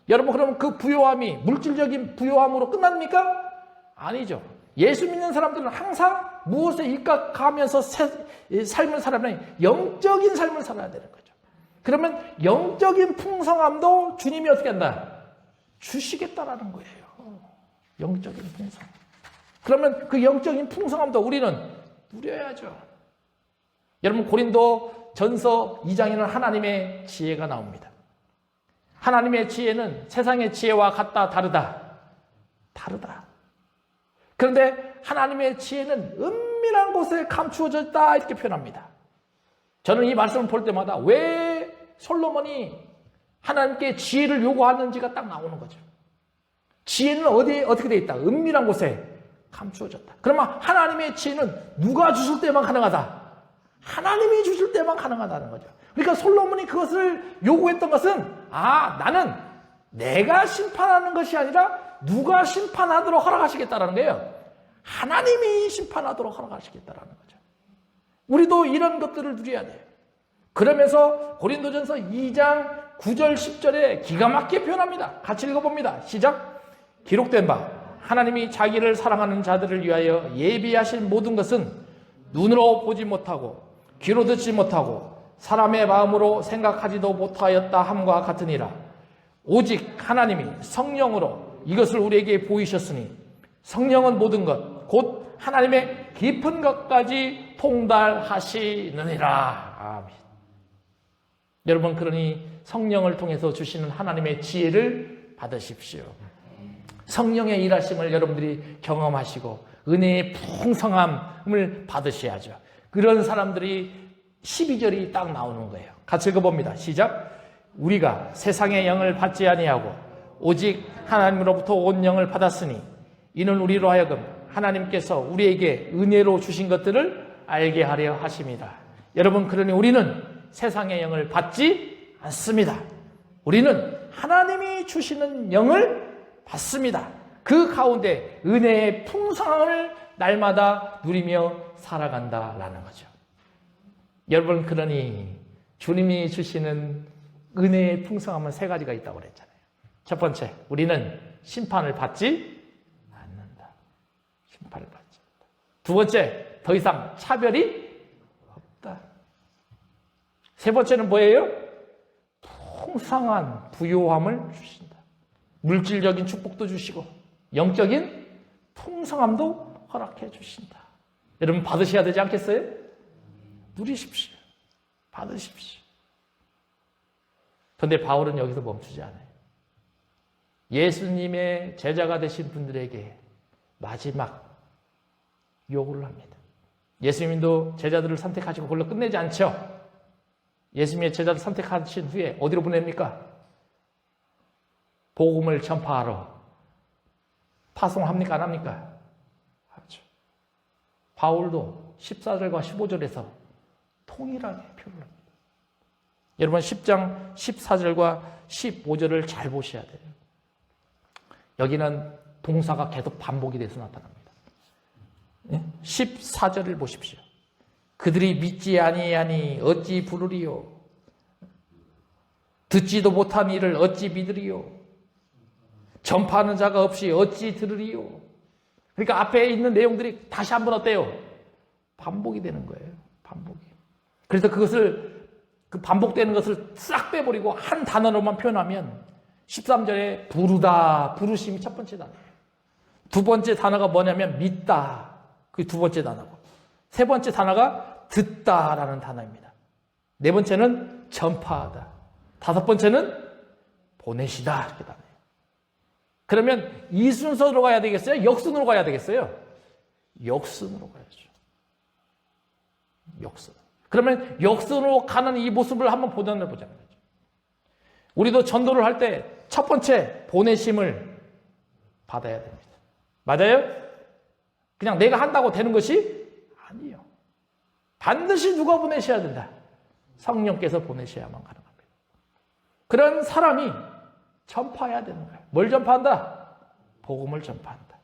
여러분, 그러면 그 부요함이 물질적인 부요함으로 끝납니까? 아니죠. 예수 믿는 사람들은 항상 무엇에 입각하면서 삶을 살아야 영적인 삶을 살아야 되는 거죠. 그러면 영적인 풍성함도 주님이 어떻게 한다? 주시겠다라는 거예요. 영적인 풍성. 그러면 그 영적인 풍성함도 우리는 누려야죠. 여러분, 고린도 전서 2장에는 하나님의 지혜가 나옵니다. 하나님의 지혜는 세상의 지혜와 같다, 다르다? 다르다. 그런데 하나님의 지혜는 은밀한 곳에 감추어져 있다, 이렇게 표현합니다. 저는 이 말씀을 볼 때마다 왜 솔로몬이 하나님께 지혜를 요구하는지가 딱 나오는 거죠. 지혜는 어디에 어떻게 되어 있다? 은밀한 곳에 감추어졌다. 그러면 하나님의 지혜는 누가 주실 때만 가능하다? 하나님이 주실 때만 가능하다는 거죠. 그러니까 솔로몬이 그것을 요구했던 것은 나는 내가 심판하는 것이 아니라 누가 심판하도록 허락하시겠다라는 거예요. 하나님이 심판하도록 허락하시겠다라는 거죠. 우리도 이런 것들을 누려야 돼요. 그러면서 고린도전서 2장 9절 10절에 기가 막히게 표현합니다. 같이 읽어봅니다. 시작. 기록된 바 하나님이 자기를 사랑하는 자들을 위하여 예비하신 모든 것은 눈으로 보지 못하고 귀로 듣지 못하고 사람의 마음으로 생각하지도 못하였다 함과 같으니라. 오직 하나님이 성령으로 이것을 우리에게 보이셨으니 성령은 모든 것 곧 하나님의 깊은 것까지 통달하시느니라. 아멘. 여러분, 그러니 성령을 통해서 주시는 하나님의 지혜를 받으십시오. 성령의 일하심을 여러분들이 경험하시고 은혜의 풍성함을 받으셔야죠. 그런 사람들이 12절이 딱 나오는 거예요. 같이 읽어봅니다. 시작. 우리가 세상의 영을 받지 아니하고 오직 하나님으로부터 온 영을 받았으니 이는 우리로 하여금 하나님께서 우리에게 은혜로 주신 것들을 알게 하려 하심이다. 여러분, 그러니 우리는 세상의 영을 받지 않습니다. 우리는 하나님이 주시는 영을 받습니다. 그 가운데 은혜의 풍성함을 날마다 누리며 살아간다라는 거죠. 여러분, 그러니 주님이 주시는 은혜의 풍성함은 세 가지가 있다고 그랬잖아요. 첫 번째, 우리는 심판을 받지 않는다. 심판을 받지 않는다. 두 번째, 더 이상 차별이 없다. 세 번째는 뭐예요? 풍성한 부요함을 주신다. 물질적인 축복도 주시고 영적인 풍성함도 허락해 주신다. 여러분 받으셔야 되지 않겠어요? 누리십시오. 받으십시오. 그런데 바울은 여기서 멈추지 않아요. 예수님의 제자가 되신 분들에게 마지막 요구를 합니다. 예수님도 제자들을 선택하시고 그걸로 끝내지 않죠. 예수님의 제자를 선택하신 후에 어디로 보냅니까? 복음을 전파하러 파송합니까? 안 합니까? 하죠. 바울도 14절과 15절에서 통일하게 표현을 합니다. 여러분 10장 14절과 15절을 잘 보셔야 돼요. 여기는 동사가 계속 반복이 돼서 나타납니다. 14절을 보십시오. 그들이 믿지 아니하니 어찌 부르리요? 듣지도 못한 일을 어찌 믿으리요? 전파하는 자가 없이 어찌 들으리요? 그러니까 앞에 있는 내용들이 다시 한번 어때요? 반복이 되는 거예요. 반복이. 그래서 그것을 그 반복되는 것을 싹 빼버리고 한 단어로만 표현하면 13절에 부르다, 부르심이 첫 번째 단어예요. 두 번째 단어가 뭐냐면 믿다. 그게 두 번째 단어고. 세 번째 단어가 듣다라는 단어입니다. 네 번째는 전파하다. 다섯 번째는 보내시다. 이렇게 단어예요. 그러면 이 순서로 가야 되겠어요? 역순으로 가야 되겠어요? 역순으로 가야죠. 역순. 그러면 역순으로 가는 이 모습을 한번 보자는 거죠. 우리도 전도를 할 때 첫 번째 보내심을 받아야 됩니다. 맞아요? 그냥 내가 한다고 되는 것이 아니에요. 반드시 누가 보내셔야 된다. 성령께서 보내셔야만 가능합니다. 그런 사람이 전파해야 되는 거예요. 뭘 전파한다? 복음을 전파한다.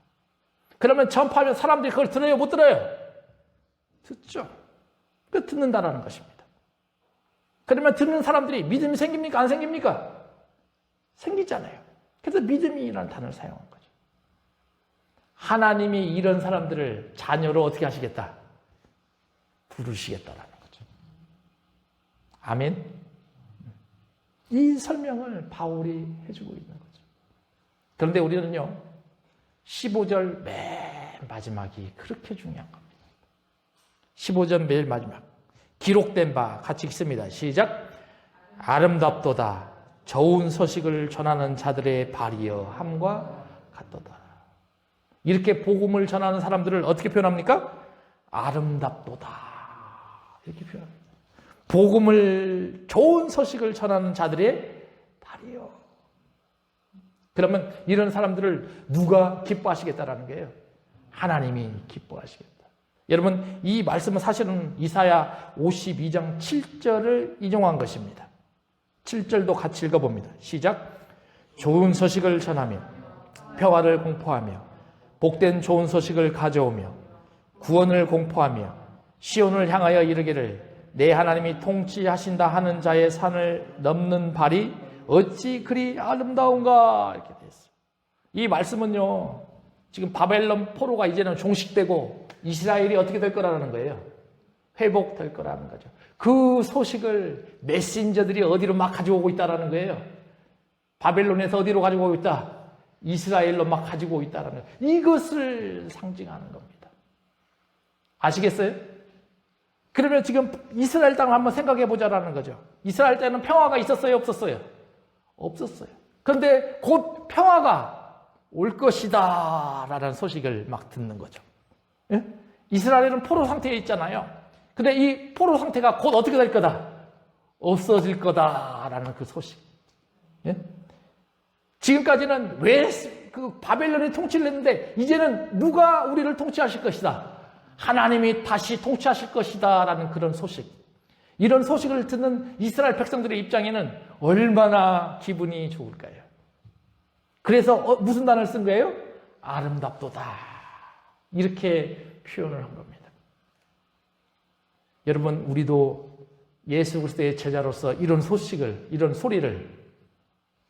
그러면 전파하면 사람들이 그걸 들어요? 못 들어요? 듣죠. 그 듣는다라는 것입니다. 그러면 듣는 사람들이 믿음이 생깁니까? 안 생깁니까? 생기잖아요. 그래서 믿음이라는 단어를 사용한 거죠. 하나님이 이런 사람들을 자녀로 어떻게 하시겠다? 부르시겠다라는 거죠. 아멘. 이 설명을 바울이 해주고 있는 거죠. 그런데 우리는요, 15절 맨 마지막이 그렇게 중요한 겁니다. 15절 맨 마지막. 기록된 바 같이 읽습니다. 시작. 아름답도다. 좋은 소식을 전하는 자들의 발이여 함과 같도다. 이렇게 복음을 전하는 사람들을 어떻게 표현합니까? 아름답도다. 이렇게 표현합니다. 복음을, 좋은 소식을 전하는 자들의 발이요. 그러면 이런 사람들을 누가 기뻐하시겠다라는 거예요? 하나님이 기뻐하시겠다. 여러분, 이 말씀은 사실은 이사야 52장 7절을 인용한 것입니다. 7절도 같이 읽어봅니다. 시작. 좋은 소식을 전하며 평화를 공포하며 복된 좋은 소식을 가져오며 구원을 공포하며 시온을 향하여 이르기를 내 하나님이 통치하신다 하는 자의 산을 넘는 발이 어찌 그리 아름다운가. 이렇게 되어 있어요. 이 말씀은요, 지금 바벨론 포로가 이제는 종식되고 이스라엘이 어떻게 될 거라는 거예요? 회복될 거라는 거죠. 그 소식을 메신저들이 어디로 막 가지고 오고 있다는 거예요. 바벨론에서 어디로 가지고 오고 있다? 이스라엘로 막 가지고 오고 있다는 거예요. 이것을 상징하는 겁니다. 아시겠어요? 그러면 지금 이스라엘 땅을 한번 생각해 보자라는 거죠. 이스라엘 때는 평화가 있었어요? 없었어요? 없었어요. 그런데 곧 평화가 올 것이다 라는 소식을 막 듣는 거죠. 예? 이스라엘은 포로 상태에 있잖아요. 근데 이 포로 상태가 곧 어떻게 될 거다? 없어질 거다라는 그 소식. 예? 지금까지는 왜 그 바벨론이 통치를 했는데 이제는 누가 우리를 통치하실 것이다. 하나님이 다시 통치하실 것이다라는 그런 소식. 이런 소식을 듣는 이스라엘 백성들의 입장에는 얼마나 기분이 좋을까요? 그래서 무슨 단어를 쓴 거예요? 아름답도다. 이렇게 표현을 한 겁니다. 여러분, 우리도 예수 그리스도의 제자로서 이런 소식을, 이런 소리를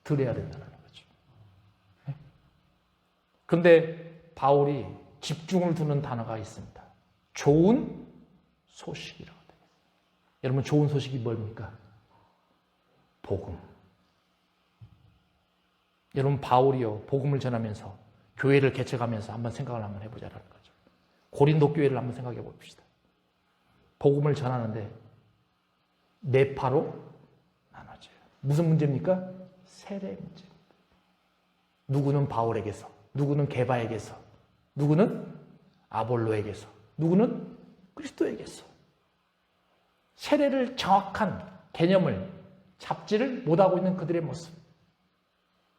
들어야 된다는 거죠. 그런데 바울이 집중을 두는 단어가 있습니다. 좋은 소식이라고 돼요. 여러분, 좋은 소식이 뭡니까? 복음. 여러분, 바울이요, 복음을 전하면서 교회를 개척하면서 한번 생각을 한번 해보자라는 거죠. 고린도 교회를 한번 생각해 봅시다. 복음을 전하는데 네 파로 나눠져요. 무슨 문제입니까? 세례 문제입니다. 누구는 바울에게서, 누구는 게바에게서, 누구는 아볼로에게서, 누구는 그리스도에게서. 세례를 정확한 개념을 잡지를 못하고 있는 그들의 모습.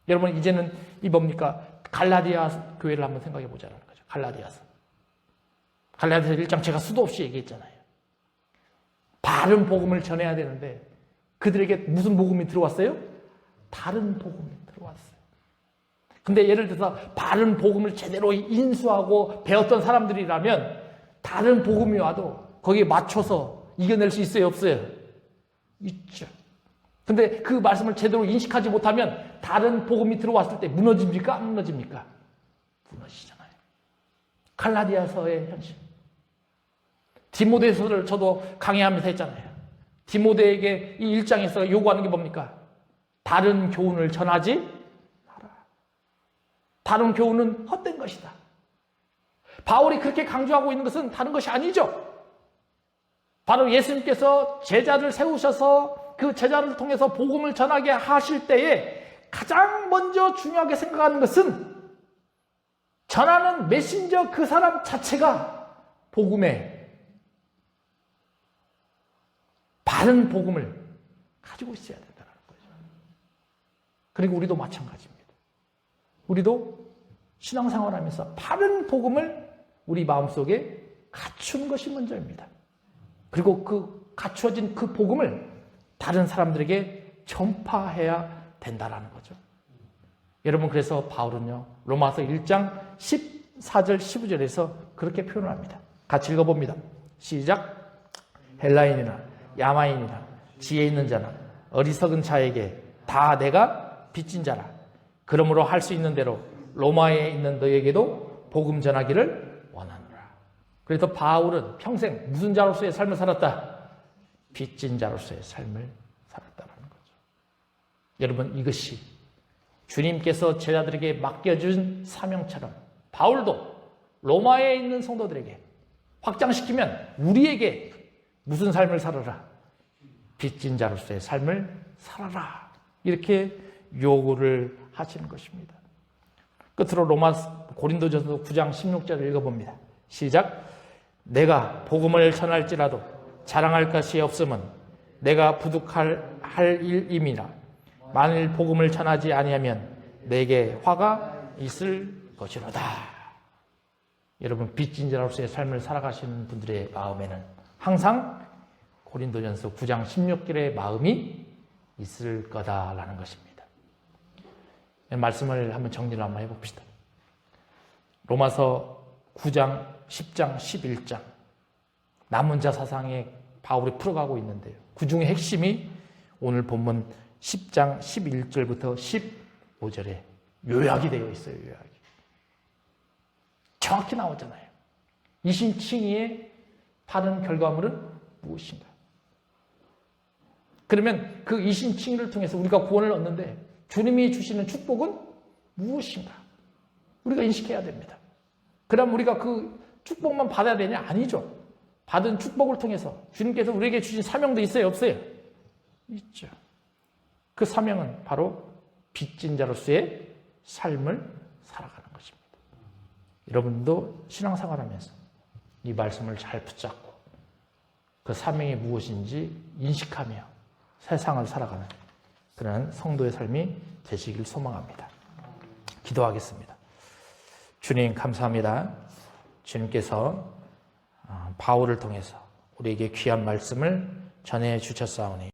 여러분, 이제는 이 뭡니까? 갈라디아 교회를 한번 생각해 보자는 거죠. 갈라디아서 1장 제가 수도 없이 얘기했잖아요. 바른 복음을 전해야 되는데 그들에게 무슨 복음이 들어왔어요? 다른 복음이 들어왔어요. 근데 예를 들어서 바른 복음을 제대로 인수하고 배웠던 사람들이라면 다른 복음이 와도 거기에 맞춰서 이겨낼 수 있어요, 없어요? 있죠. 근데 그 말씀을 제대로 인식하지 못하면 다른 복음이 들어왔을 때 무너집니까? 안 무너집니까? 무너지잖아요. 갈라디아서의 현실. 디모데서를 저도 강의하면서 했잖아요. 디모데에게 이 1장에서 요구하는 게 뭡니까? 다른 교훈을 전하지 마라. 다른 교훈은 헛된 것이다. 바울이 그렇게 강조하고 있는 것은 다른 것이 아니죠. 바로 예수님께서 제자를 세우셔서 그 제자를 통해서 복음을 전하게 하실 때에 가장 먼저 중요하게 생각하는 것은 전하는 메신저 그 사람 자체가 복음의 바른 복음을 가지고 있어야 된다는 거죠. 그리고 우리도 마찬가지입니다. 우리도 신앙생활하면서 바른 복음을 우리 마음속에 갖추는 것이 먼저입니다. 그리고 그 갖추어진 그 복음을 다른 사람들에게 전파해야 된다는 거죠. 여러분, 그래서 바울은요, 로마서 1장 14절 15절에서 그렇게 표현을 합니다. 같이 읽어봅니다. 시작. 헬라인이나 야마인이나 지혜 있는 자나 어리석은 자에게 다 내가 빚진 자라. 그러므로 할 수 있는 대로 로마에 있는 너에게도 복음 전하기를 원하노라. 그래서 바울은 평생 무슨 자로서의 삶을 살았다? 빚진 자로서의 삶을 살았다는 거죠. 여러분, 이것이 주님께서 제자들에게 맡겨준 사명처럼 바울도 로마에 있는 성도들에게 확장시키면 우리에게 무슨 삶을 살아라? 빚진 자로서의 삶을 살아라. 이렇게 요구를 하시는 것입니다. 끝으로 고린도전서 9장 16절을 읽어봅니다. 시작. 내가 복음을 전할지라도 자랑할 것이 없음은 내가 부득할 일임이라. 만일 복음을 전하지 아니하면 내게 화가 있을 것이로다. 여러분, 빚진 자로서의 삶을 살아가시는 분들의 마음에는 항상 고린도전서 9장 16절의 마음이 있을 거다라는 것입니다. 말씀을 한번 정리를 한번 해봅시다. 로마서 9장, 10장, 11장 남은 자 사상에 바울이 풀어가고 있는데요. 그 중에 핵심이 오늘 본문 10장 11절부터 15절에 요약이 되어 있어요. 요약이. 정확히 나오잖아요. 이신칭의의 다른 결과물은 무엇인가? 그러면 그 이신칭의를 통해서 우리가 구원을 얻는데 주님이 주시는 축복은 무엇인가? 우리가 인식해야 됩니다. 그럼 우리가 그 축복만 받아야 되냐? 아니죠. 받은 축복을 통해서 주님께서 우리에게 주신 사명도 있어요? 없어요? 있죠. 그 사명은 바로 빚진 자로서의 삶을 살아가는 것입니다. 여러분도 신앙생활하면서 이 말씀을 잘 붙잡고 그 사명이 무엇인지 인식하며 세상을 살아가는 그런 성도의 삶이 되시길 소망합니다. 기도하겠습니다. 주님, 감사합니다. 주님께서 바울을 통해서 우리에게 귀한 말씀을 전해 주셨사오니